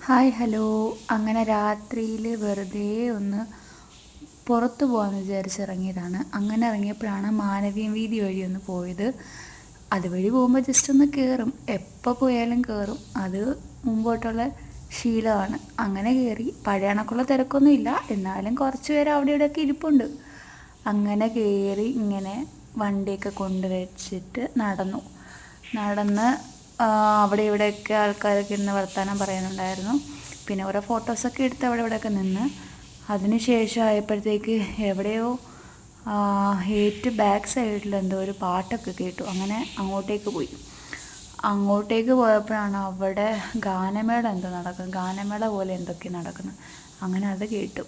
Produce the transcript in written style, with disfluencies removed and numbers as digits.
Hi hello. അങ്ങനെ രാത്രിയിൽ വെറുതെ ഒന്ന് പുറത്തു പോകാമെന്ന് വിചാരിച്ചിറങ്ങിയതാണ്. അങ്ങനെ ഇറങ്ങിയപ്പോഴാണ് മാനവീയം വീതി വഴി ഒന്ന് പോയത്. അതുവഴി പോകുമ്പോൾ ജസ്റ്റ് ഒന്ന് കയറും, എപ്പോൾ പോയാലും കയറും, അത് മുമ്പോട്ടുള്ള ശീലമാണ്. അങ്ങനെ കയറി, പഴയ കണക്കുള്ള തിരക്കൊന്നും ഇല്ല, എന്നാലും കുറച്ച് പേര് അവിടെ ഇവിടെയൊക്കെ ഇരിപ്പുണ്ട്. അങ്ങനെ കയറി ഇങ്ങനെ വണ്ടിയൊക്കെ കൊണ്ടുവച്ചിട്ട് നടന്ന് അവിടെ ഇവിടെയൊക്കെ ആൾക്കാരൊക്കെ ഇരുന്ന് വർത്തമാനം പറയാനുണ്ടായിരുന്നു. പിന്നെ ഓരോ ഫോട്ടോസൊക്കെ എടുത്ത് അവിടെ ഇവിടെയൊക്കെ നിന്ന് അതിന് ശേഷം ആയപ്പോഴത്തേക്ക് എവിടെയോ ഏറ്റവും ബാക്ക് സൈഡിൽ എന്തോ ഒരു പാട്ടൊക്കെ കേട്ടു. അങ്ങനെ അങ്ങോട്ടേക്ക് പോയപ്പോഴാണ് അവിടെ ഗാനമേള എന്തോ നടക്കുന്നത്, ഗാനമേള പോലെ എന്തൊക്കെ നടക്കുന്നു. അങ്ങനെ അത് കേട്ടു.